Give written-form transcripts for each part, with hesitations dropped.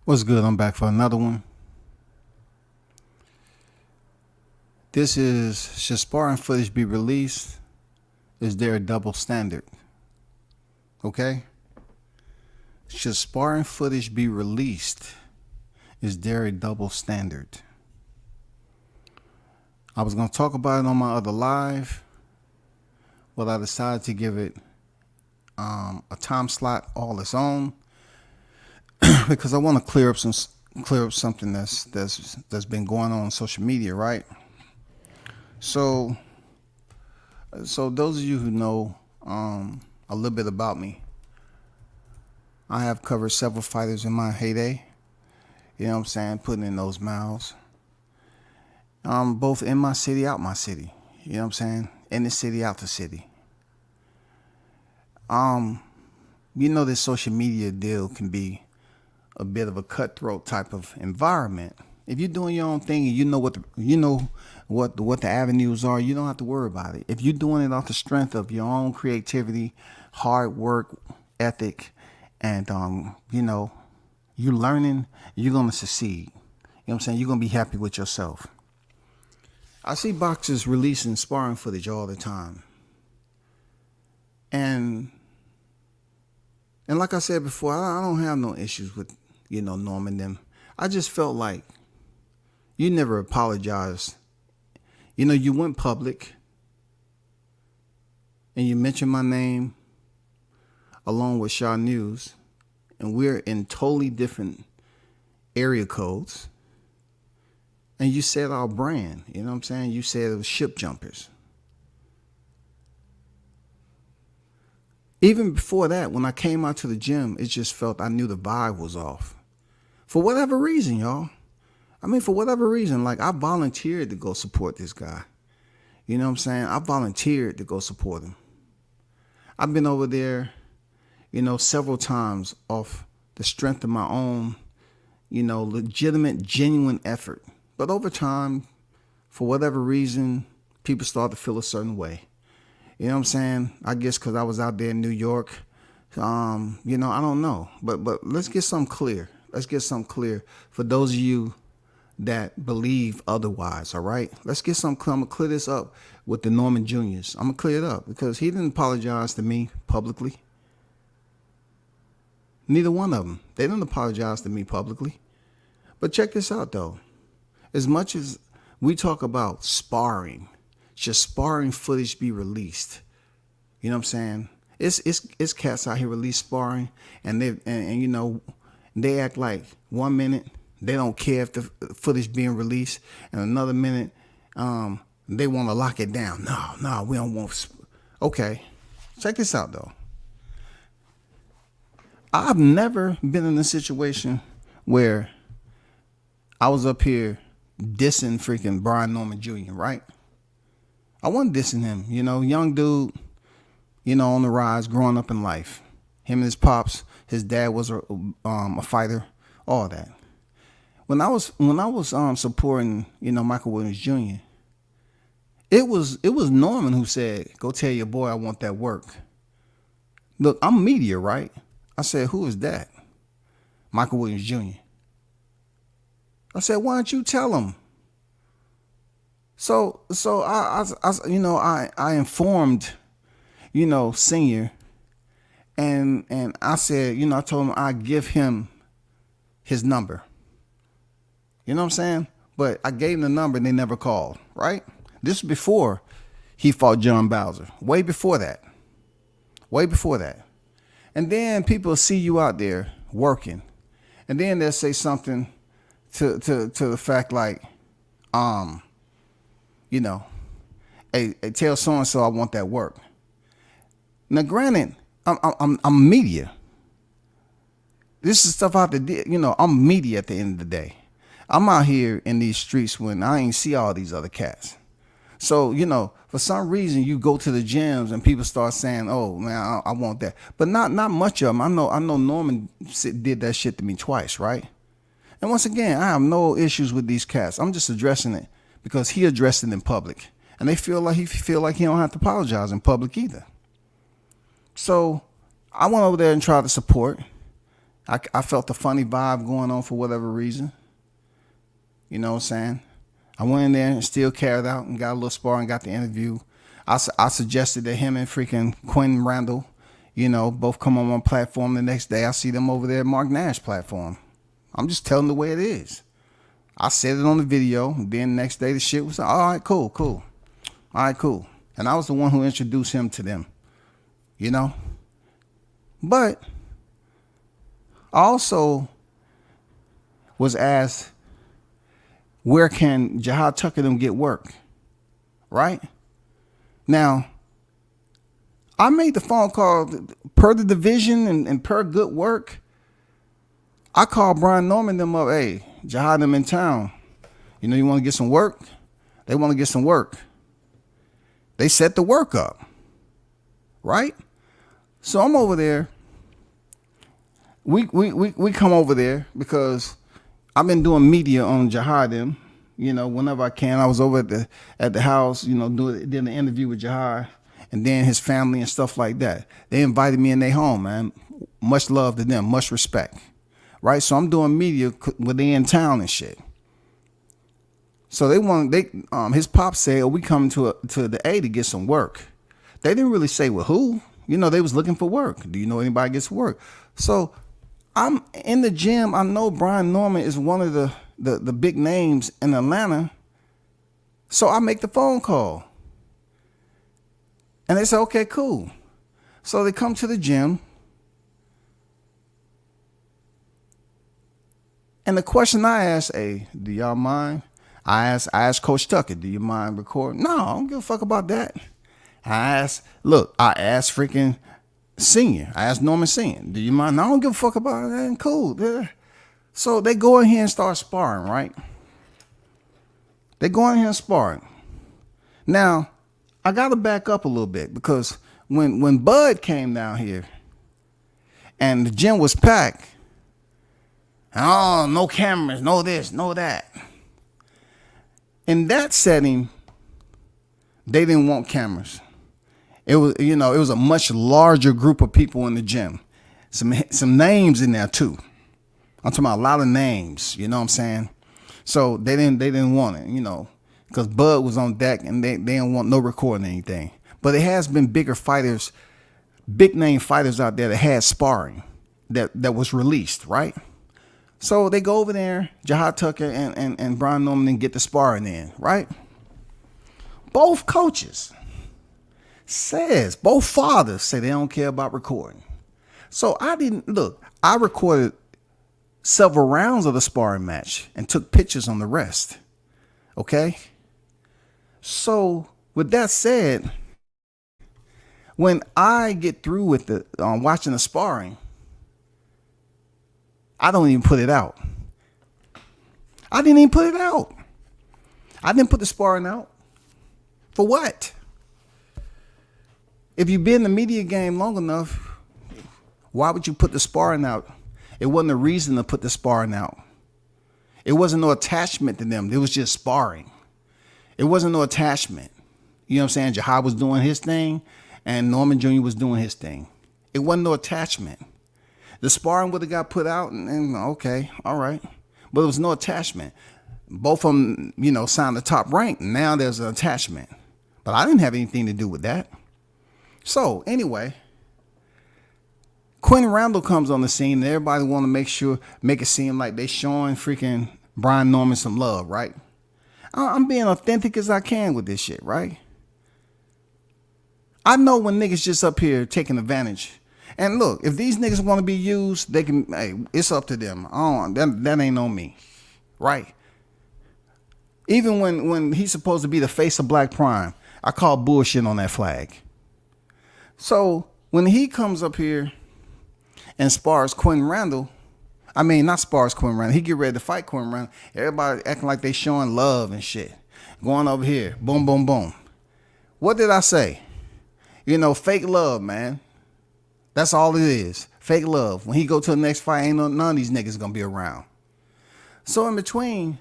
What's good? I'm back for another one. This is, should sparring footage be released? Is there a double standard? Okay? Should sparring footage be released? Is there a double standard? I was going to talk about it on my other live, but I decided to give it a time slot all its own because I want to clear up something that's been going on social media, right? So those of you who know a little bit about me, I have covered several fighters in my heyday. You know what I'm saying? Putting in those miles. Both in my city, out my city. You know what I'm saying? In the city, out the city. This social media deal can be a bit of a cutthroat type of environment. If you're doing your own thing and you know what the avenues are, you don't have to worry about it. If you're doing it off the strength of your own creativity, hard work, ethic, and you're learning, you're gonna succeed. You know what I'm saying? You're gonna be happy with yourself. I see boxers releasing sparring footage all the time. And like I said before, I don't have no issues with, Norm and them. I just felt like you never apologized. You went public and you mentioned my name along with Shaw News, and we're in totally different area codes. And you said our brand, you know what I'm saying? You said it was ship jumpers. Even before that, when I came out to the gym, it just felt I knew the vibe was off. For whatever reason, y'all. For whatever reason, like I volunteered to go support this guy. You know what I'm saying? I volunteered to go support him. I've been over there, several times off the strength of my own, legitimate, genuine effort. But over time, for whatever reason, people start to feel a certain way. You know what I'm saying? I guess because I was out there in New York. I don't know. But let's get something clear. Let's get something clear for those of you that believe otherwise, all right? Let's get some. I'm going to clear this up with the Norman Juniors. I'm going to clear it up because he didn't apologize to me publicly. Neither one of them. They didn't apologize to me publicly. But check this out, though. As much as we talk about sparring, should sparring footage be released? You know what I'm saying? It's cats out here release sparring, and they act like 1 minute they don't care if the footage being released, and another minute they want to lock it down. No, we don't want. Okay, check this out though. I've never been in a situation where I was up here dissing freaking Brian Norman Jr., right? I wasn't dissing him, young dude, on the rise, growing up in life. Him and his pops, his dad was a fighter, all that. When I was supporting, Michael Williams Jr., it was Norman who said, "Go tell your boy I want that work." Look, I'm media, right? I said, "Who is that?" Michael Williams Jr. I said, "Why don't you tell him?" So I informed, Senior, and I said, I told him I'd give him his number. You know what I'm saying? But I gave him the number and they never called, right? This was before he fought John Bowser. Way before that. And then people see you out there working. And then they'll say something to the fact like, hey, tell so-and-so I want that work. Now, granted, I'm media. This is stuff I have to do. I'm media at the end of the day. I'm out here in these streets when I ain't see all these other cats. So, for some reason you go to the gyms and people start saying, "Oh man, I want that," but not much of them. I know Norman did that shit to me twice, right? And once again, I have no issues with these cats. I'm just addressing it because he addressed it in public, and they feel like he don't have to apologize in public either. So I went over there and tried to support. I felt a funny vibe going on for whatever reason. You know what I'm saying? I went in there and still carried out and got a little sparring, got the interview. I suggested that him and freaking Quentin Randall, both come on one platform. The next day I see them over there at Mark Nash platform. I'm just telling the way it is. I said it on the video, and then the next day the shit was, all right, cool. All right, cool. And I was the one who introduced him to them, But I also was asked, where can Jihad Tucker them get work? Right? Now, I made the phone call per the division and per good work. I called Brian Norman them up. Hey, Jihad them in town. You want to get some work? They want to get some work. They set the work up. Right? So I'm over there. We come over there because I've been doing media on Jihad them, whenever I can. I was over at the house, doing the interview with Jihad and then his family and stuff like that. They invited me in their home, man. Much love to them, much respect. Right? So I'm doing media when they in town and shit. So his pop said, we coming to the A to get some work. They didn't really say with who. They was looking for work. Do you know anybody gets work? So I'm in the gym. I know Brian Norman is one of the big names in Atlanta. So I make the phone call. And they say, okay, cool. So they come to the gym. And the question I asked, hey, do y'all mind? I asked Coach Tucker, do you mind recording? No, I don't give a fuck about that. I asked freaking Senior. I asked Norman Senior, do you mind? No, I don't give a fuck about that. Cool. Yeah. So they go in here and start sparring, right? They go in here and sparring. Now, I got to back up a little bit because when Bud came down here and the gym was packed, oh, no cameras, no this, no that. In that setting, they didn't want cameras. It was a much larger group of people in the gym. Some names in there too. I'm talking about a lot of names, you know what I'm saying? So they didn't want it, because Bud was on deck and they didn't want no recording anything. But it has been bigger fighters, big name fighters out there that had sparring that was released, right? So they go over there, Jihad Tucker and Brian Norman, and get the sparring in, right? Both coaches both fathers say they don't care about recording. So I recorded several rounds of the sparring match and took pictures on the rest. Okay? So with that said, when I get through with the watching the sparring, I don't even put it out. I didn't even put it out. I didn't put the sparring out. For what? If you've been in the media game long enough, why would you put the sparring out? It wasn't a reason to put the sparring out. It wasn't no attachment to them. It was just sparring. It wasn't no attachment. You know what I'm saying? Jihad was doing his thing and Norman Jr. was doing his thing. It wasn't no attachment. The sparring would have got put out and okay, all right. But there was no attachment. Both of them, signed the top rank. Now there's an attachment. But I didn't have anything to do with that. So anyway, Quentin Randall comes on the scene and everybody want to make it seem like they showing freaking Brian Norman some love, right? I'm being authentic as I can with this shit, right? I know when niggas just up here taking advantage. And look, if these niggas want to be used, they can, hey, it's up to them. That ain't on me, right? Even when he's supposed to be the face of Black Prime, I call bullshit on that flag. So when he comes up here and spars Quentin Randall, not spars Quentin Randall, he get ready to fight Quentin Randall. Everybody acting like they showing love and shit. Going over here, boom, boom, boom. What did I say? Fake love, man. That's all it is. Fake love. When he go to the next fight, ain't none of these niggas gonna be around. So in between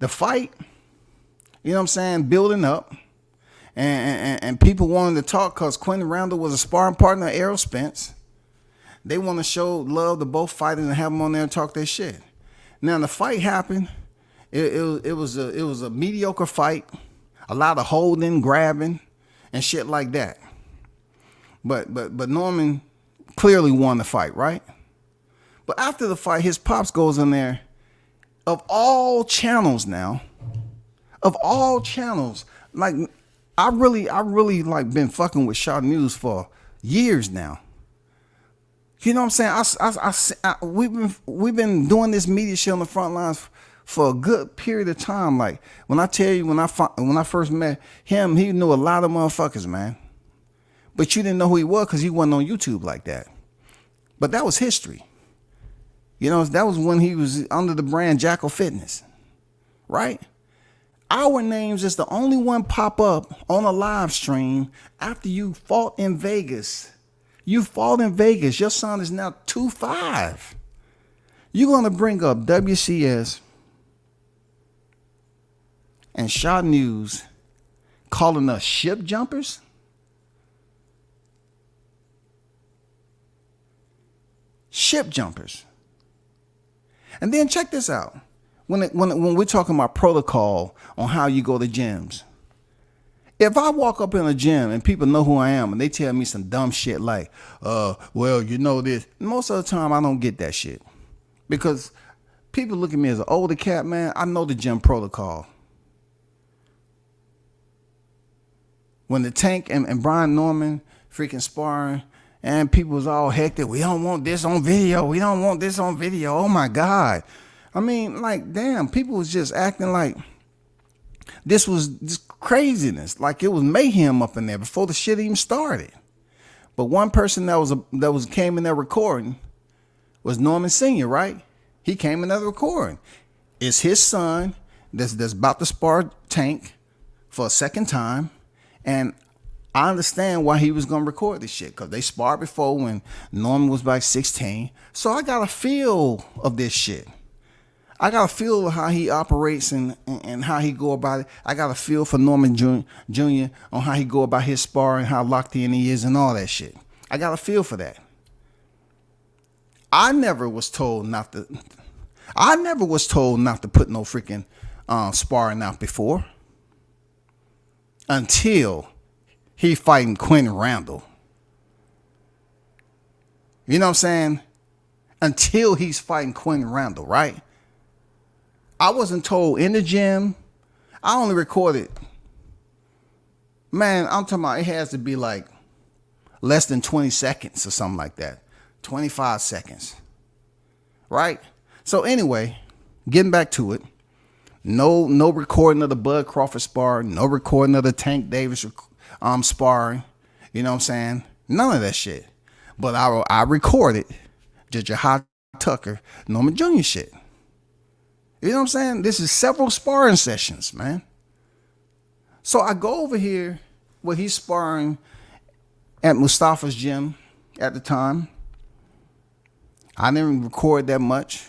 the fight, building up, and people wanted to talk because Quentin Randall was a sparring partner of Errol Spence. They want to show love to both fighters and have them on there and talk their shit. Now the fight happened. It was a mediocre fight. A lot of holding, grabbing, and shit like that. But Norman clearly won the fight, right? But after the fight, his pops goes in there. Of all channels now, like I really like been fucking with Shaw News for years now. You know what I'm saying? We've been doing this media shit on the front lines for a good period of time. Like when I tell you, when I first met him, he knew a lot of motherfuckers, man. But you didn't know who he was because he wasn't on YouTube like that. But that was history. You know, that was when he was under the brand Jackal Fitness, right? Our names is the only one pop up on a live stream after you fought in Vegas. You fought in Vegas. Your son is now 2-5. You're going to bring up WCS and Shaw News calling us ship jumpers? Ship jumpers. And then check this out. When we're talking about protocol on how you go to gyms. If I walk up in a gym and people know who I am and they tell me some dumb shit like, well, you know this. Most of the time I don't get that shit. Because people look at me as an older cat, man. I know the gym protocol. When the Tank and Brian Norman freaking sparring, and people was all hectic. We don't want this on video. We don't want this on video. Oh my God. I mean, like, damn, people was just acting like this was just craziness. Like it was mayhem up in there before the shit even started. But one person that came in there recording was Norman Sr., right? He came in there recording. It's his son that's about to spar Tank for a second time. And I understand why he was going to record this shit, because they sparred before when Norman was like 16. So I got a feel of this shit. I got a feel of how he operates and how he go about it. I got a feel for Norman Jr. on how he go about his sparring, how locked in he is and all that shit. I got a feel for that. I never was told not to put no freaking sparring out before. Until he fighting Quinn Randall. You know what I'm saying? Until he's fighting Quinn Randall, right? I wasn't told in the gym. I only recorded. Man, I'm talking about it has to be like less than 20 seconds or something like that. 25 seconds. Right? So anyway, getting back to it. No recording of the Bud Crawford sparring. No recording of the Tank Davis sparring. You know what I'm saying? None of that shit. But I recorded Jahad Tucker, Norman Jr. shit. You know what I'm saying? This is several sparring sessions, man. So I go over here where he's sparring at Mustafa's gym at the time. I didn't record that much,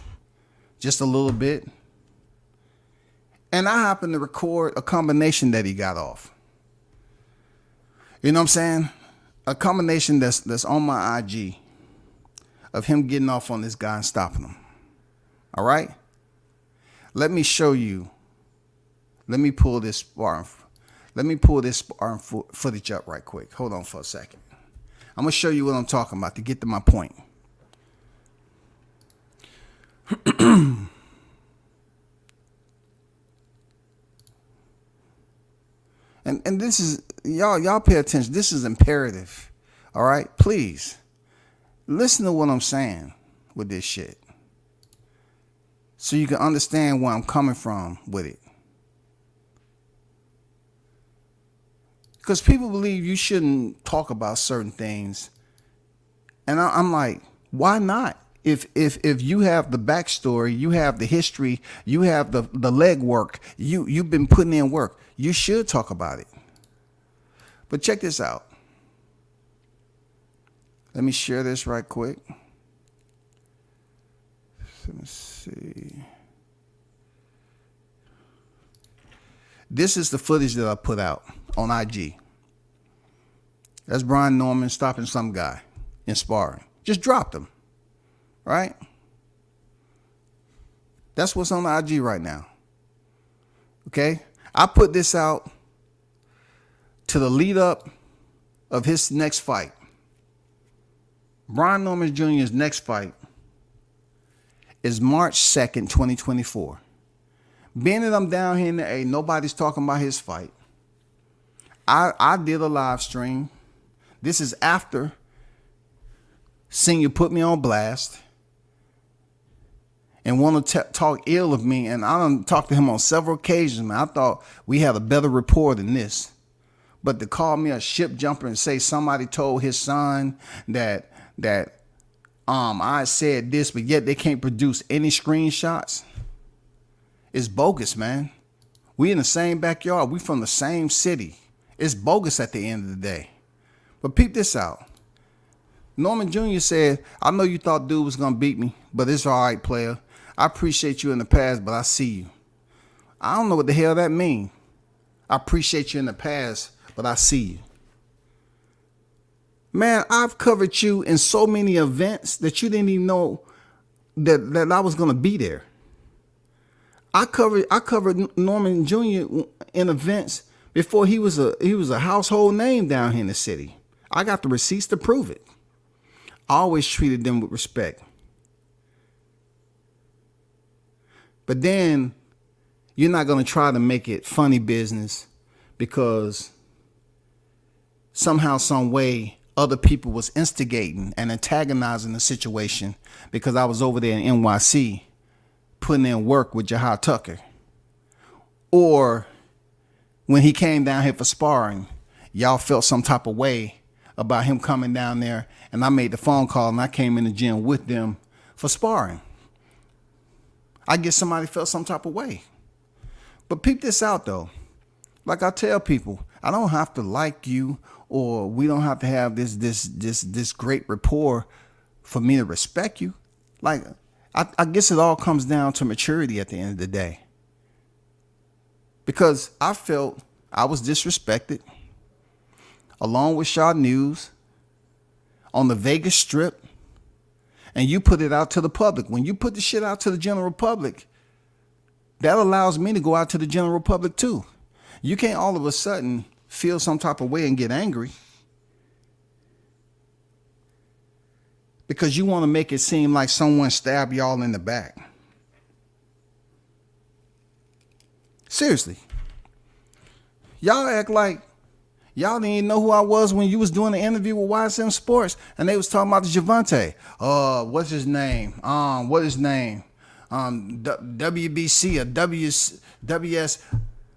just a little bit. And I happened to record a combination that he got off. You know what I'm saying? A combination that's on my IG of him getting off on this guy and stopping him. All right? Let me show you. Let me pull this sparring footage up right quick. Hold on for a second. I'm going to show you what I'm talking about to get to my point. And this is, y'all pay attention. This is imperative. All right? Please. Listen to what I'm saying with this shit. So you can understand where I'm coming from with it. Because people believe you shouldn't talk about certain things. And I'm like, why not? If you have the backstory, you have the history, you have the legwork, you've been putting in work, you should talk about it. But check this out. Let me share this right quick. Let me see. This is the footage that I put out on IG. That's Brian Norman stopping some guy in sparring. Just dropped him, right? That's what's on the IG right now. Okay? I put this out to the lead up of his next fight. Brian Norman Jr.'s next fight is March 2nd, 2024. Being that I'm down here in the A, nobody's talking about his fight. I did a live stream. This is after Senior put me on blast and want to talk ill of me. And I done talked to him on several occasions, man. I thought we had a better rapport than this. But to call me a ship jumper and say somebody told his son that I said this, but yet they can't produce any screenshots, it's bogus, man. We in the same backyard. We from the same city. It's bogus at the end of the day. But peep this out. Norman Jr. said, I know you thought dude was going to beat me, but it's all right, player. I appreciate you in the past, but I see you. I don't know what the hell that means. I appreciate you in the past, but I see you. Man, I've covered you in so many events that you didn't even know that I was going to be there. I covered Norman Jr. in events before he was a household name down here in the city. I got the receipts to prove it. I always treated them with respect. But then you're not going to try to make it funny business because somehow, some way, other people was instigating and antagonizing the situation because I was over there in NYC putting in work with Jahar Tucker. Or when he came down here for sparring, y'all felt some type of way about him coming down there, and I made the phone call and I came in the gym with them for sparring. I guess somebody felt some type of way. But peep this out though. Like I tell people, I don't have to like you, or we don't have to have this great rapport for me to respect you. Like I guess it all comes down to maturity at the end of the day. Because I felt I was disrespected along with Shaw News on the Vegas Strip, and you put it out to the public. When you put the shit out to the general public, that allows me to go out to the general public too. You can't all of a sudden feel some type of way and get angry because you want to make it seem like someone stabbed y'all in the back. Seriously. Y'all act like y'all didn't even know who I was when you was doing the interview with YSM Sports and they was talking about the Javante. What's his name? What is his name? WBC or WS.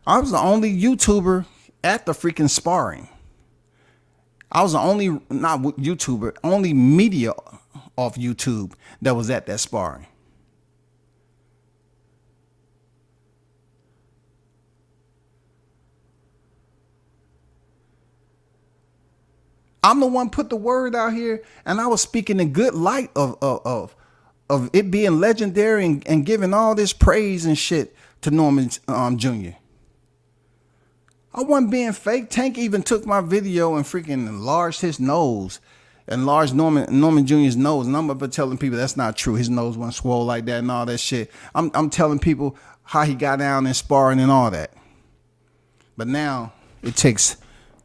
I was the only YouTuber at the freaking sparring. I was the only, not YouTuber, only media off YouTube that was at that sparring. I'm the one put the word out here, and I was speaking in good light of it being legendary and giving all this praise and shit to Norman Jr. I wasn't being fake. Tank even took my video and freaking enlarged his nose, enlarged Norman Jr.'s nose. And I'm up telling people that's not true. His nose wasn't swole like that and all that shit. I'm telling people how he got down and sparring and all that. But now it takes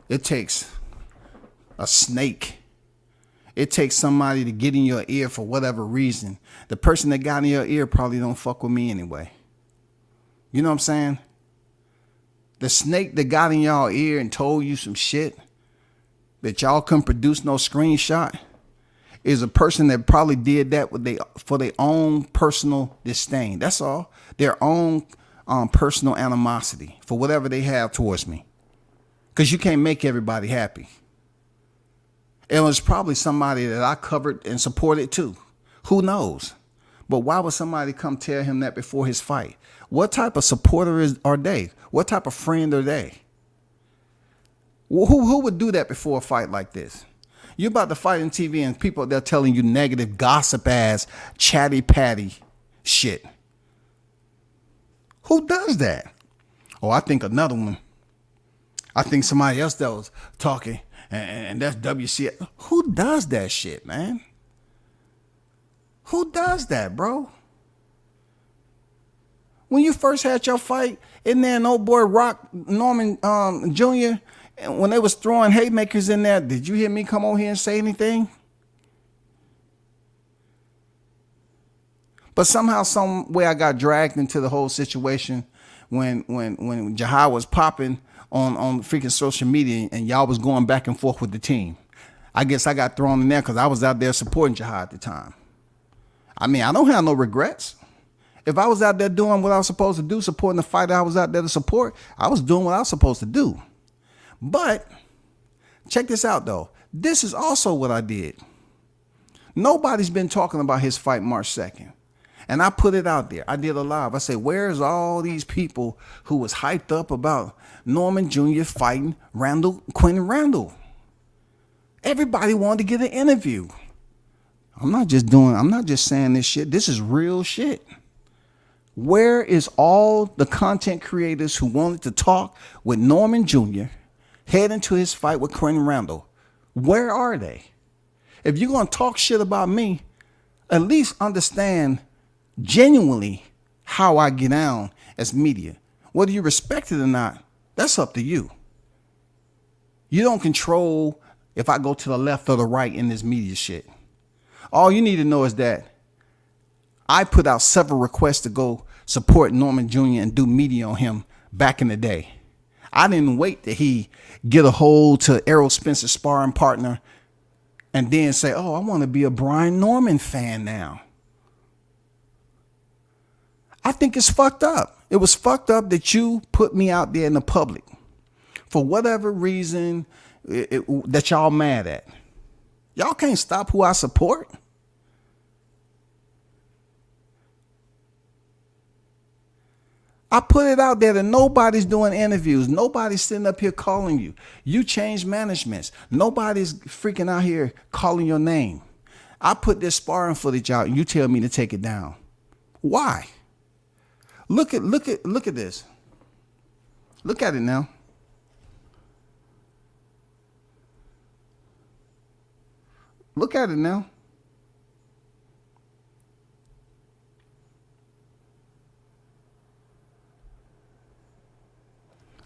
a snake. It takes somebody to get in your ear for whatever reason. The person that got in your ear probably don't fuck with me anyway. You know what I'm saying? The snake that got in y'all ear and told you some shit that y'all couldn't produce no screenshot is a person that probably did that for their own personal disdain. That's all. Their own personal animosity for whatever they have towards me. Because you can't make everybody happy. It was probably somebody that I covered and supported too. Who knows? But why would somebody come tell him that before his fight? What type of supporter are they? What type of friend are they? Who would do that before a fight like this? You're about to fight on TV and people, they're telling you negative, gossip ass, chatty patty shit. Who does that? Oh, I think another one. I think somebody else that was talking and that's WC. Who does that shit, man? Who does that, bro? When you first had your fight, in there, and old boy Rock Norman Jr., and when they was throwing haymakers in there, did you hear me come on here and say anything? But somehow, some way, I got dragged into the whole situation when Jahai was popping on freaking social media, and y'all was going back and forth with the team. I guess I got thrown in there because I was out there supporting Jahai at the time. I mean, I don't have no regrets. If I was out there doing what I was supposed to do, supporting the fighter I was out there to support, I was doing what I was supposed to do. But check this out, though. This is also what I did. Nobody's been talking about his fight March 2nd. And I put it out there. I did a live. I said, where's all these people who was hyped up about Norman Jr. fighting Quentin Randall? Everybody wanted to get an interview. I'm not just saying this shit. This is real shit. Where is all the content creators who wanted to talk with Norman Jr. heading to his fight with Quentin Randall? Where are they? If you're going to talk shit about me, at least understand genuinely how I get down as media. Whether you respect it or not, that's up to you. You don't control if I go to the left or the right in this media shit. All you need to know is that I put out several requests to go support Norman Jr. and do media on him back in the day. I didn't wait till he get a hold to Errol Spencer's sparring partner and then say, oh, I want to be a Brian Norman fan now. I think it's fucked up. It was fucked up that you put me out there in the public for whatever reason that y'all mad at. Y'all can't stop who I support. I put it out there that nobody's doing interviews. Nobody's sitting up here calling you. You changed managements. Nobody's freaking out here calling your name. I put this sparring footage out and you tell me to take it down. Why? Look at this. Look at it now. Look at it now.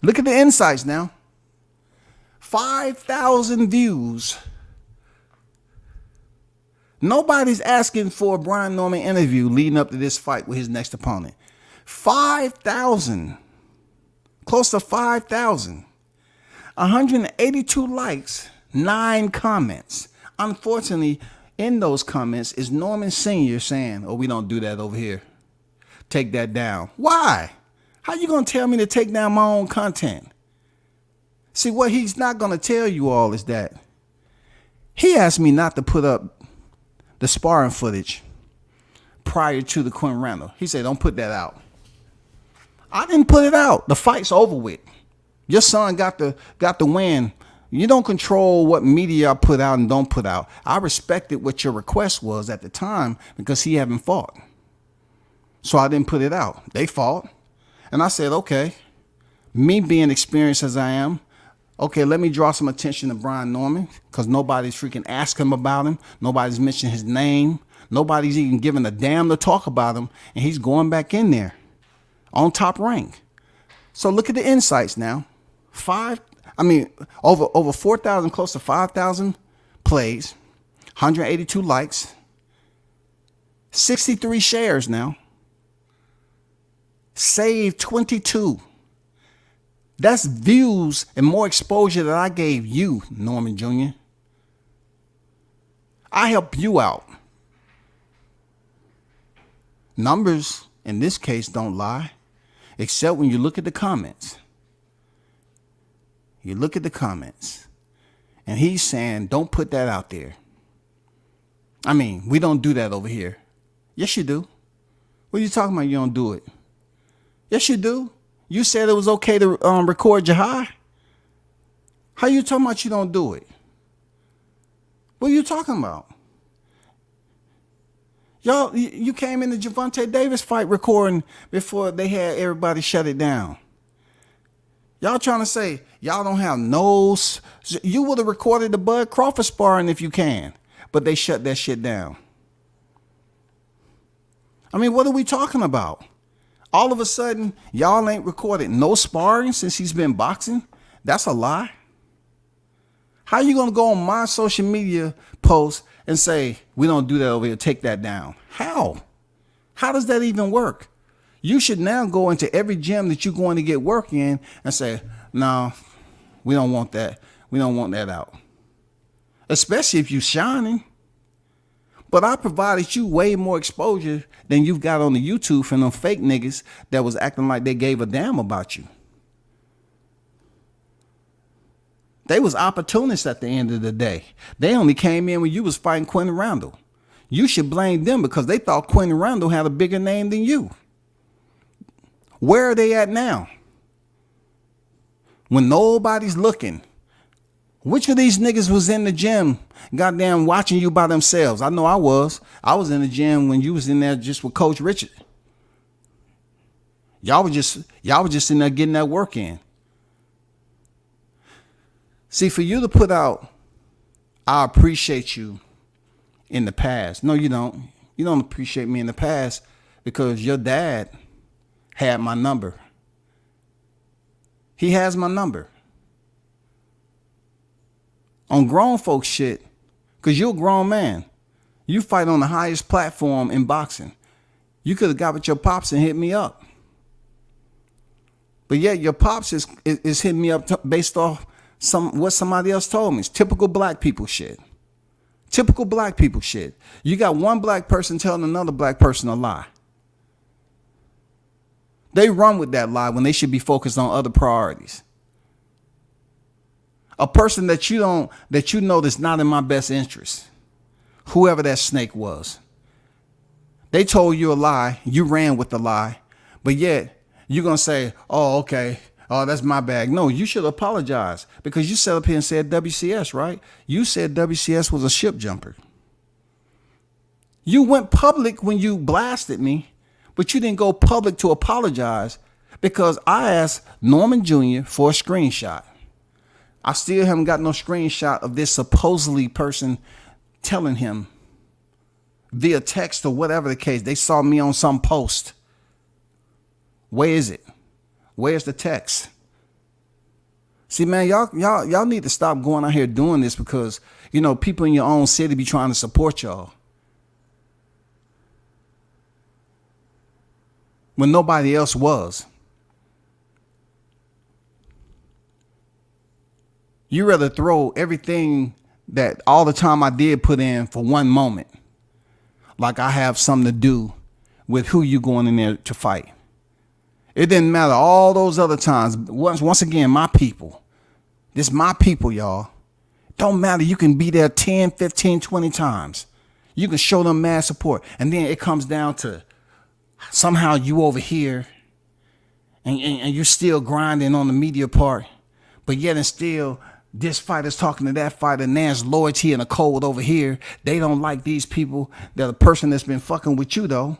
Look at the insights now. 5,000 views. Nobody's asking for a Brian Norman interview leading up to this fight with his next opponent. 5,000. Close to 5,000. 182 likes, 9 comments. Unfortunately, in those comments is Norman Sr. saying, oh, we don't do that over here. Take that down. Why? How you going to tell me to take down my own content? See, what he's not going to tell you all is that he asked me not to put up the sparring footage prior to the Quentin Randall. He said, don't put that out. I didn't put it out. The fight's over with. Your son got the win. You don't control what media I put out and don't put out. I respected what your request was at the time because he haven't fought. So I didn't put it out. They fought. And I said, okay, me being experienced as I am, okay, let me draw some attention to Brian Norman because nobody's freaking asking him about him. Nobody's mentioning his name. Nobody's even giving a damn to talk about him. And he's going back in there on Top Rank. So look at the insights now. Over 4,000, close to 5,000 plays, 182 likes, 63 shares now. Saved 22. That's views and more exposure that I gave you, Norman Jr. I help you out. Numbers, in this case, don't lie, except when you look at the comments. You look at the comments, and he's saying, don't put that out there. I mean, we don't do that over here. Yes, you do. What are you talking about? You don't do it. Yes, you do. You said it was okay to record Jahai. How you talking about you don't do it? What are you talking about? Y'all, you came in the Gervonta Davis fight recording before they had everybody shut it down. Y'all trying to say y'all don't have no... You would have recorded the Bud Crawford sparring if you can, but they shut that shit down. I mean, what are we talking about? All of a sudden, y'all ain't recorded no sparring since he's been boxing? That's a lie. How you gonna go on my social media post and say, we don't do that over here, take that down? How? How does that even work? You should now go into every gym that you're going to get work in and say, no, we don't want that. We don't want that out. Especially if you're shining. But I provided you way more exposure than you've got on the YouTube from them fake niggas that was acting like they gave a damn about you. They was opportunists at the end of the day. They only came in when you was fighting Quentin Randall. You should blame them because they thought Quentin Randall had a bigger name than you. Where are they at now? When nobody's looking. Which of these niggas was in the gym goddamn watching you by themselves? I know I was. I was in the gym when you was in there just with Coach Richard. Y'all was just in there getting that work in. See, for you to put out, I appreciate you in the past. No, you don't. You don't appreciate me in the past because your dad had my number. He has my number. On grown folks shit, because you're a grown man. You fight on the highest platform in boxing. You could have got with your pops and hit me up. But yet your pops is hitting me up based off what somebody else told me. It's typical black people shit. Typical black people shit. You got one black person telling another black person a lie. They run with that lie when they should be focused on other priorities. A person that you know that's not in my best interest. Whoever that snake was. They told you a lie. You ran with the lie. But yet you're going to say, oh, okay. Oh, that's my bag. No, you should apologize because you sat up here and said WCS, right? You said WCS was a ship jumper. You went public when you blasted me, but you didn't go public to apologize because I asked Norman Jr. for a screenshot. I still haven't got no screenshot of this supposedly person telling him via text or whatever the case. They saw me on some post. Where is it? Where's the text? See, man, y'all need to stop going out here doing this because, you know, people in your own city be trying to support y'all. When nobody else was. You rather throw everything that all the time I did put in for one moment. Like I have something to do with who you going in there to fight. It didn't matter all those other times. Once again, my people. This my people, y'all. Don't matter. You can be there 10, 15, 20 times. You can show them mad support. And then it comes down to somehow you over here and you're still grinding on the media part. But yet and still, this fighter's talking to that fighter, and there's loyalty and a code over here. They don't like these people. They're the person that's been fucking with you, though.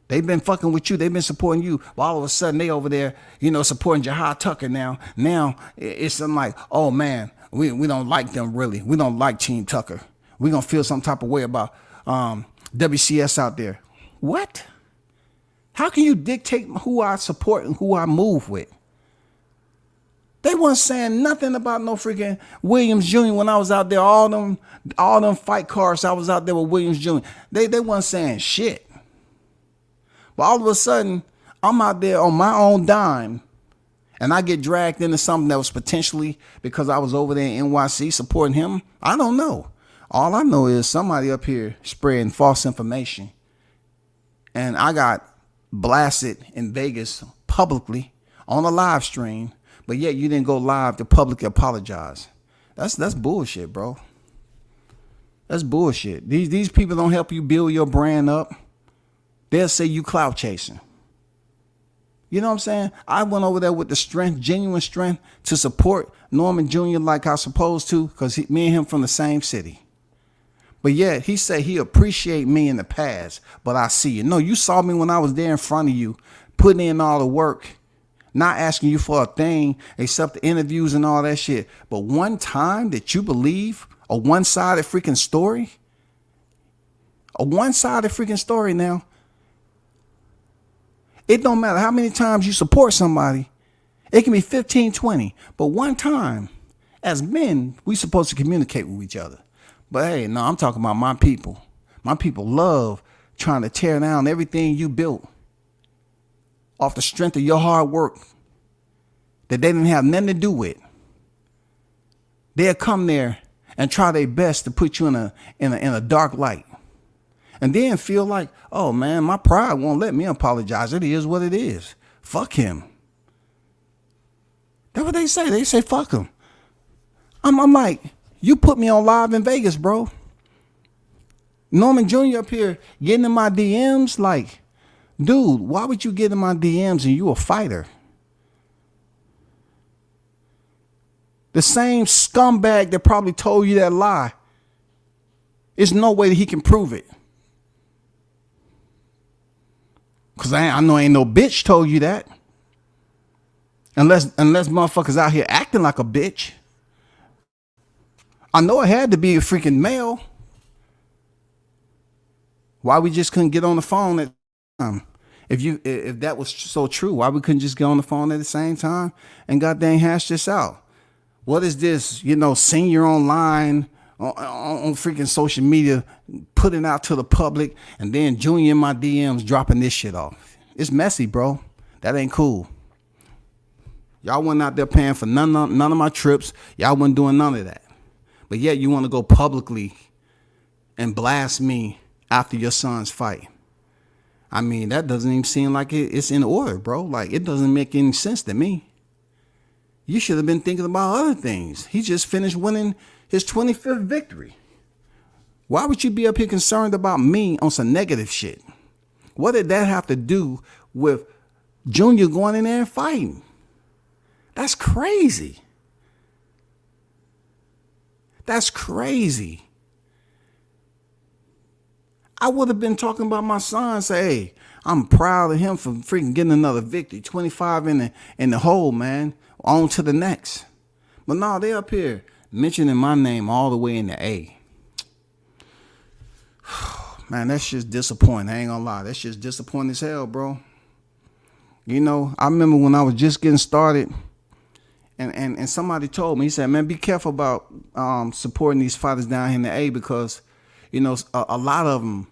They've been fucking with you. They've been supporting you. But all of a sudden, they over there, you know, supporting Jahad Tucker now. Now, it's something like, oh, man, we don't like them, really. We don't like Team Tucker. We're going to feel some type of way about WCS out there. What? How can you dictate who I support and who I move with? They weren't saying nothing about no freaking Williams Jr. when I was out there. All them fight cards, I was out there with Williams Jr. They weren't saying shit. But all of a sudden, I'm out there on my own dime, and I get dragged into something that was potentially because I was over there in NYC supporting him. I don't know. All I know is somebody up here spreading false information. And I got blasted in Vegas publicly on a live stream. But yet you didn't go live to publicly apologize. That's bullshit, bro. That's bullshit. These people don't help you build your brand up. They'll say you clout chasing. You know what I'm saying? I went over there with the strength, genuine strength, to support Norman Jr. like I was supposed to, because me and him from the same city. But yet he said he appreciate me in the past, but I see you. No, you saw me when I was there in front of you, putting in all the work. Not asking you for a thing except the interviews and all that shit. But one time that you believe a one-sided freaking story? A one-sided freaking story now. It don't matter how many times you support somebody. It can be 15, 20. But one time, as men, we supposed to communicate with each other. But hey, no, I'm talking about my people. My people love trying to tear down everything you built off the strength of your hard work that they didn't have nothing to do with. They'll come there and try their best to put you in a dark light. And then feel like, oh man, my pride won't let me apologize. It is what it is. Fuck him. That's what they say. They say fuck him. I'm like, you put me on live in Vegas, bro. Norman Jr. up here getting in my DMs like, dude, why would you get in my DMs and you a fighter? The same scumbag that probably told you that lie. There's no way that he can prove it. Because I know ain't no bitch told you that. Unless motherfuckers out here acting like a bitch. I know it had to be a freaking male. Why we just couldn't get on the phone at the time? If that was so true, why we couldn't just get on the phone at the same time and goddamn hash this out? What is this, senior online on freaking social media, putting out to the public, and then Junior in my DMs dropping this shit off? It's messy, bro. That ain't cool. Y'all wasn't out there paying for none of my trips. Y'all wasn't doing none of that. But yet you want to go publicly and blast me after your son's fight. I mean, that doesn't even seem like it's in order, bro. Like, it doesn't make any sense to me. You should have been thinking about other things. He just finished winning his 25th victory. Why would you be up here concerned about me on some negative shit? What did that have to do with Junior going in there and fighting? That's crazy. That's crazy. I would have been talking about my son, say, hey, I'm proud of him for freaking getting another victory. 25 in the hole, man. On to the next. But no, they up here mentioning my name all the way in the A. Man, that's just disappointing. I ain't gonna lie. That's just disappointing as hell, bro. I remember when I was just getting started, and somebody told me, he said, man, be careful about supporting these fighters down here in the A, because, a lot of them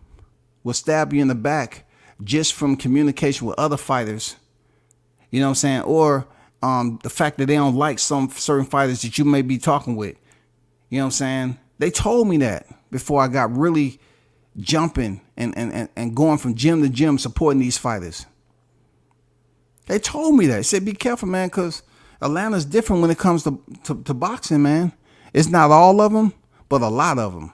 will stab you in the back just from communication with other fighters. You know what I'm saying? Or the fact that they don't like some certain fighters that you may be talking with. You know what I'm saying? They told me that before I got really jumping and going from gym to gym supporting these fighters. They told me that. They said, be careful, man, because Atlanta's different when it comes to boxing, man. It's not all of them, but a lot of them.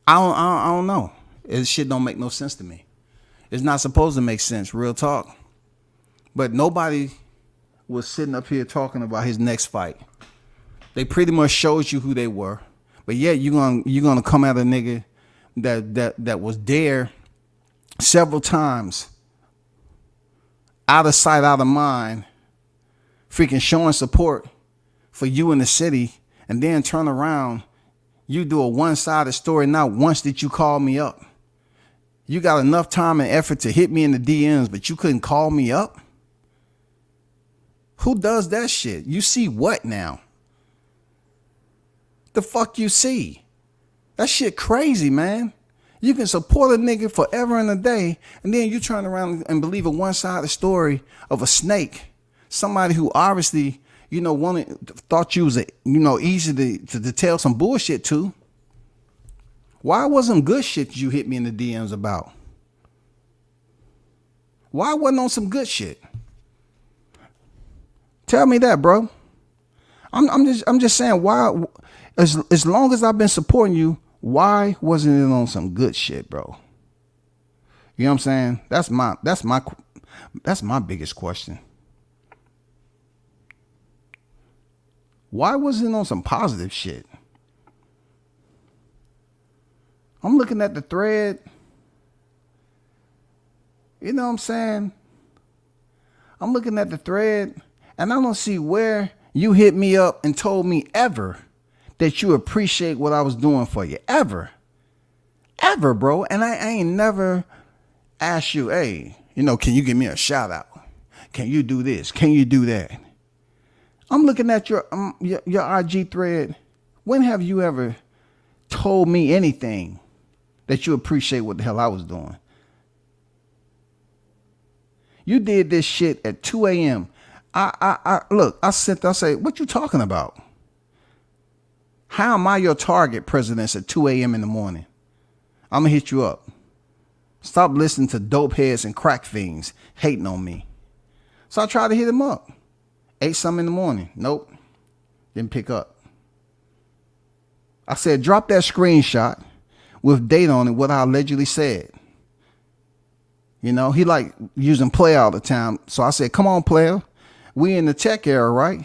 I don't know. This shit don't make no sense to me. It's not supposed to make sense, real talk. But nobody was sitting up here talking about his next fight. They pretty much showed you who they were. But yeah, you're gonna come at a nigga that was there several times, out of sight, out of mind, freaking showing support for you in the city, and then turn around, you do a one-sided story. Not once did you call me up. You got enough time and effort to hit me in the DMs, but you couldn't call me up? Who does that shit? You see what now? The fuck you see? That shit crazy, man. You can support a nigga forever and a day, and then you turn around and believe a one-sided story of a snake. Somebody who obviously, thought you was, easy to tell some bullshit to. Why wasn't good shit you hit me in the DMs about? Why wasn't on some good shit? Tell me that, bro. I'm just saying, why, as long as I've been supporting you, why wasn't it on some good shit, bro? You know what I'm saying? That's my biggest question. Why wasn't it on some positive shit? I'm looking at the thread. You know what I'm saying? I'm looking at the thread, and I don't see where you hit me up and told me ever that you appreciate what I was doing for you. Ever. ever, bro. And I ain't never asked you, hey, can you give me a shout out? Can you do this? Can you do that? I'm looking at your IG thread. When have you ever told me anything that you appreciate what the hell I was doing? You did this shit at 2 a.m. I sit there, I say, what you talking about? How am I your target, presidents, at 2 a.m. in the morning? I'm going to hit you up. Stop listening to dope heads and crack fiends hating on me. So I tried to hit him up. 8 something in the morning. Nope. Didn't pick up. I said, drop that screenshot with date on it, what I allegedly said. He like using play all the time. So I said, come on, player. We in the tech era, right?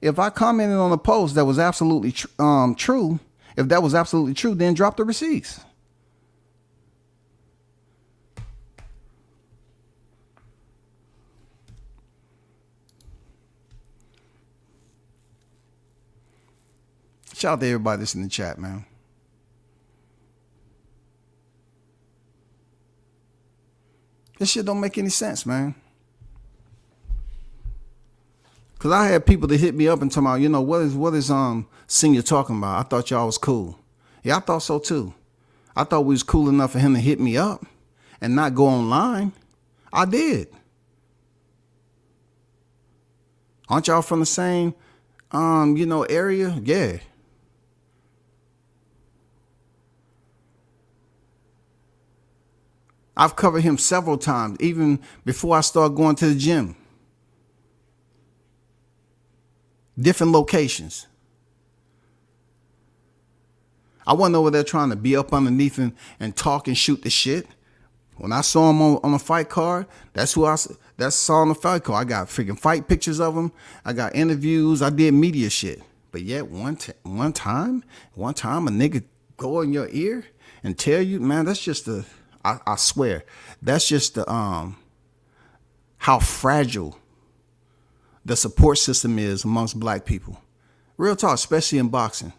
If I commented on a post that was absolutely true, if that was absolutely true, then drop the receipts. Shout out to everybody that's in the chat, man. This shit don't make any sense, man. Cause I had people that hit me up and talk about, what is Senior talking about? I thought y'all was cool. Yeah, I thought so too. I thought we was cool enough for him to hit me up and not go online. I did. Aren't y'all from the same area? Yeah. I've covered him several times, even before I started going to the gym. Different locations. I wasn't over there trying to be up underneath him and talk and shoot the shit. When I saw him on a fight card, that's who I saw on the fight card. I got freaking fight pictures of him. I got interviews. I did media shit. But yet one time a nigga go in your ear and tell you, man, that's just I swear, that's just how fragile the support system is amongst black people. Real talk, especially in boxing.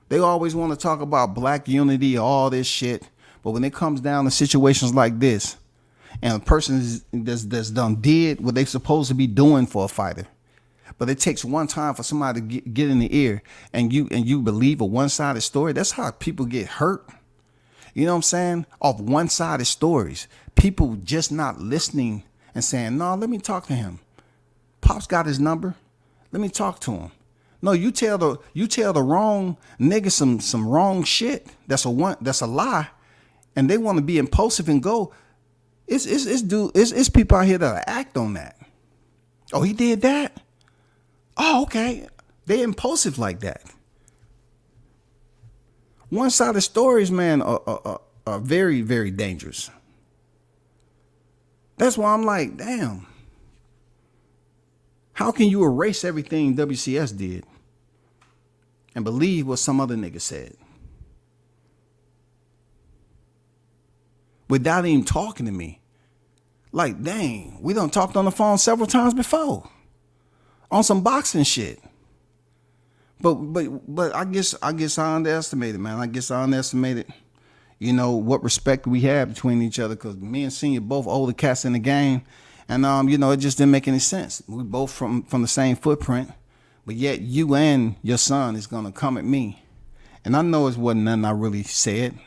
They always want to talk about black unity, all this shit. But when it comes down to situations like this, and a person that's done did what they're supposed to be doing for a fighter, but it takes one time for somebody to get in the ear and you believe a one-sided story, that's how people get hurt. You know what I'm saying? Off one-sided stories. People just not listening and saying, no, let me talk to him. Pop's got his number. Let me talk to him. No, you tell the wrong nigga some wrong shit. That's a lie, and they want to be impulsive and go. It's people out here that act on that. Oh, he did that? Oh, okay. They impulsive like that. One-sided stories, man, are very, very dangerous. That's why I'm like, damn. How can you erase everything WCS did and believe what some other nigga said without even talking to me? Like, dang, we done talked on the phone several times before on some boxing shit. But I guess I underestimated, man. I guess I underestimated, what respect we had between each other, because me and Senior both older cats in the game. And, it just didn't make any sense. We both from the same footprint, but yet you and your son is going to come at me. And I know it wasn't nothing I really said.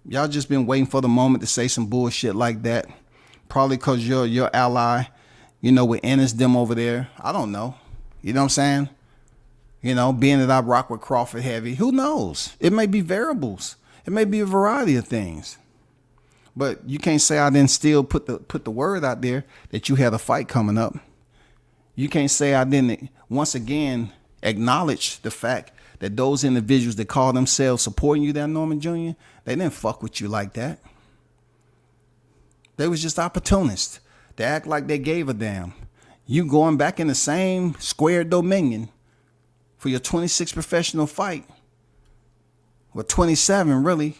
Y'all just been waiting for the moment to say some bullshit like that. Probably because you're your ally, with Ennis them over there. I don't know. You know what I'm saying? Being that I rock with Crawford heavy, who knows? It may be variables. It may be a variety of things. But you can't say I didn't still put the word out there that you had a fight coming up. You can't say I didn't once again acknowledge the fact that those individuals that call themselves supporting you there, Norman Jr., they didn't fuck with you like that. They was just opportunists. They act like they gave a damn. You going back in the same square dominion for your 26th professional fight, or 27 really.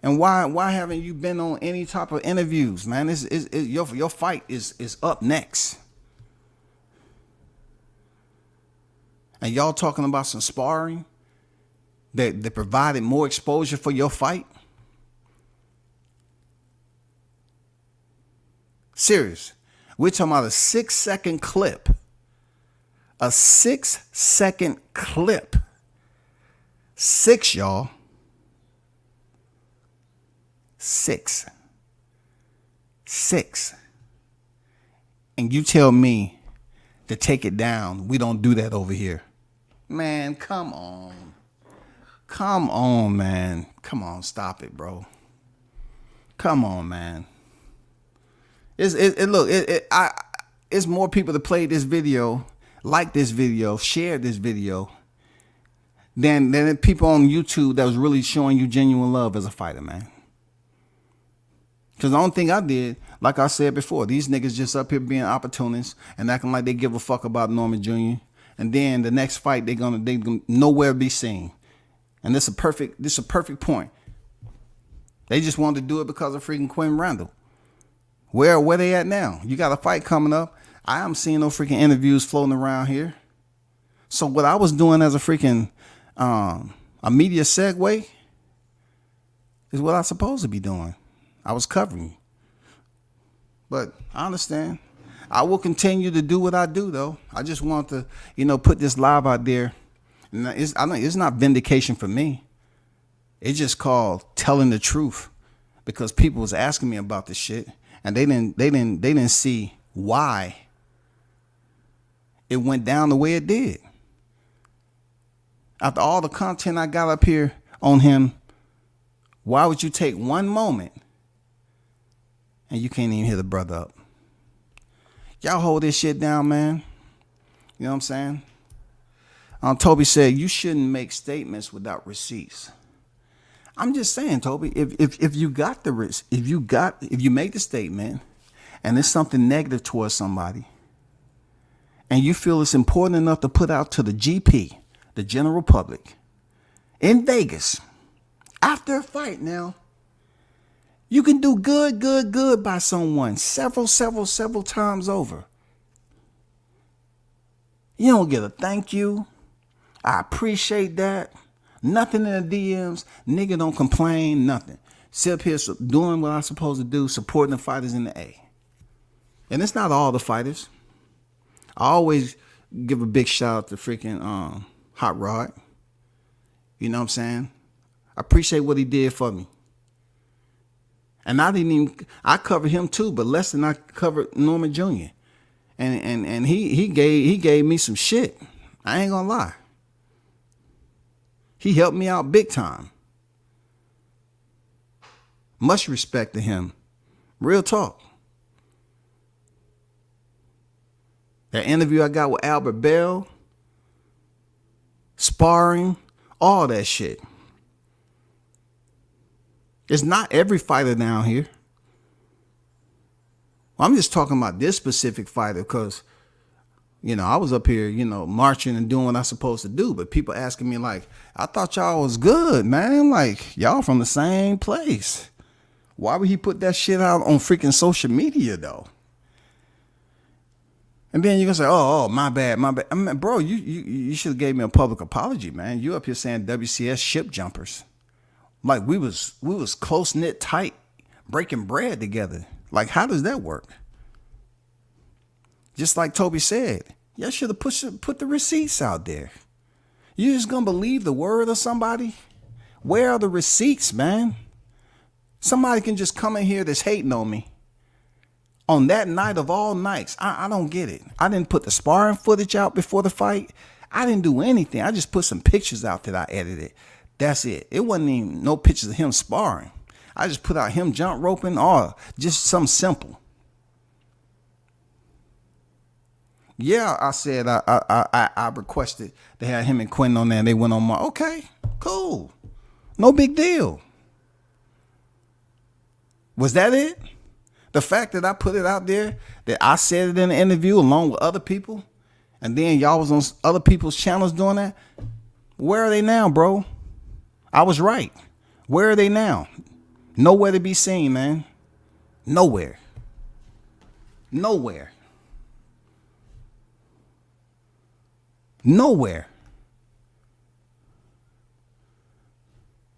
And why haven't you been on any type of interviews, man? Your fight is up next. And y'all talking about some sparring. that provided more exposure for your fight? Serious. We're talking about a 6-second clip. A 6-second clip. 6, y'all. 6. And you tell me to take it down. We don't do that over here. Man, come on. Come on, man. Come on, stop it, bro. Come on, man. It's more people that played this video, like this video, shared this video, than people on YouTube that was really showing you genuine love as a fighter, man. Because the only thing I did, like I said before, these niggas just up here being opportunists and acting like they give a fuck about Norman Jr. And then the next fight they gonna nowhere be seen. And this a perfect point. They just wanted to do it because of freaking Quinn Randall. Where they at now? You got a fight coming up. I am seeing no freaking interviews floating around here. So what I was doing as a freaking a media segue is what I'm supposed to be doing. I was covering. But I understand. I will continue to do what I do, though. I just want to, put this live out there. And it's not vindication for me. It's just called telling the truth, because people was asking me about this shit, and they didn't see why it went down the way it did. After all the content I got up here on him, why would you take one moment and you can't even hit the brother up? Y'all hold this shit down, man. You know what I'm saying? Toby said you shouldn't make statements without receipts. I'm just saying, Toby, if you got the risk, if you make the statement and it's something negative towards somebody, and you feel it's important enough to put out to the GP, the general public, in Vegas, after a fight now, you can do good by someone several times over. You don't get a thank you. I appreciate that. Nothing in the DMs. Nigga don't complain, nothing. Sit up here doing what I'm supposed to do, supporting the fighters in the A. And it's not all the fighters. I always give a big shout out to freaking Hot Rod. You know what I'm saying? I appreciate what he did for me. And I covered him too, but less than I covered Norman Jr. And he gave me some shit. I ain't gonna lie. He helped me out big time. Much respect to him. Real talk. That interview I got with Albert Bell, Sparring, all that shit. It's not every fighter down here. I'm just talking about this specific fighter because, I was up here, marching and doing what I'm supposed to do. But people asking me like, I thought y'all was good, man. Like, y'all from the same place. Why would he put that shit out on freaking social media, though? And then you're going to say, oh, my bad. I mean, bro, you should have gave me a public apology, man. You up here saying WCS ship jumpers. Like we was close-knit, tight, breaking bread together. Like, how does that work? Just like Toby said, y'all should have put the receipts out there. You just gonna believe the word of somebody? Where are the receipts, man? Somebody can just come in here that's hating on me on that night of all nights. I don't get it. I didn't put the sparring footage out before the fight. I didn't do anything. I just put some pictures out that I edited. That's it. It wasn't even no pictures of him sparring. I just put out him jump roping or just something simple. Yeah, I said I requested to have him and Quentin on there, and they went on my, okay, cool. No big deal. Was that it? The fact that I put it out there, that I said it in an interview along with other people, and then y'all was on other people's channels doing that? Where are they now, bro? I was right. Where are they now? Nowhere to be seen, man. Nowhere. Nowhere. Nowhere.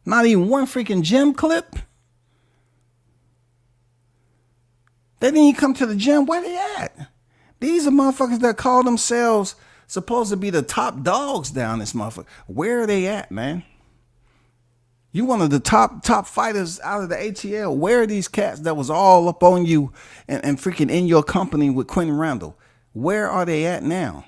Not even one freaking gym clip. They didn't even come to the gym. Where they at? These are motherfuckers that call themselves supposed to be the top dogs down this motherfucker. Where are they at, man? You one of the top fighters out of the ATL. Where are these cats that was all up on you and freaking in your company with Quentin Randall? Where are they at now?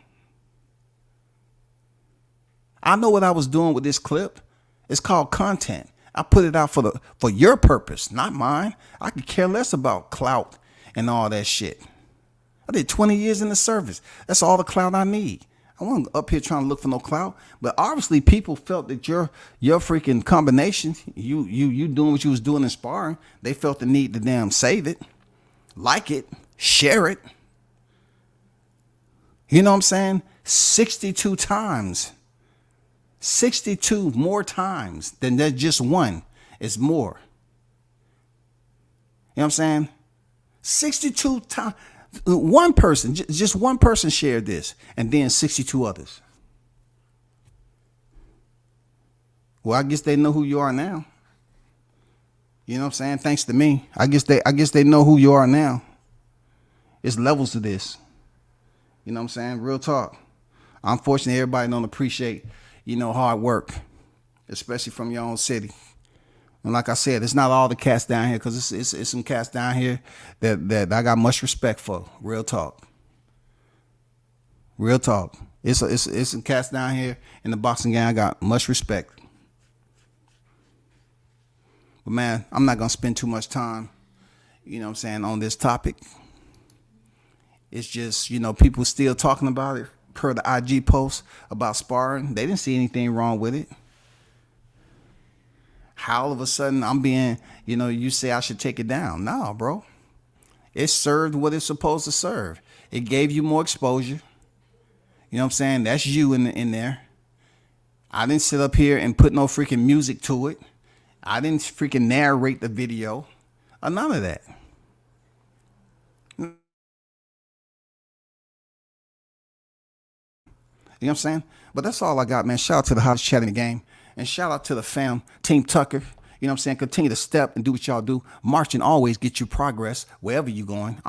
I know what I was doing with this clip. It's called content. I put it out for your purpose, not mine. I could care less about clout and all that shit. I did 20 years in the service. That's all the clout I need. I wasn't up here trying to look for no clout. But obviously people felt that your freaking combination, you doing what you was doing in sparring, they felt the need to damn save it, like it, share it. You know what I'm saying? 62 times. 62 more times than that just one is more. You know what I'm saying? 62 times. One person, just one person shared this, and then 62 others. Well, I guess they know who you are now. You know what I'm saying? Thanks to me. I guess they know who you are now. It's levels to this. You know what I'm saying? Real talk. Unfortunately, everybody don't appreciate, hard work, especially from your own city. And like I said, it's not all the cats down here, because it's some cats down here that I got much respect for. Real talk. Real talk. It's some cats down here in the boxing game I got much respect. But man, I'm not gonna spend too much time, on this topic. It's just, people still talking about it per the IG post about sparring. They didn't see anything wrong with it. How all of a sudden I'm being, you say I should take it down. No, bro. It served what it's supposed to serve. It gave you more exposure. You know what I'm saying? That's you in there. I didn't sit up here and put no freaking music to it. I didn't freaking narrate the video or none of that. You know what I'm saying? But that's all I got, man. Shout out to the hottest chat in the game. And shout out to the fam, Team Tucker. You know what I'm saying? Continue to step and do what y'all do. Marching always get you progress wherever you're going.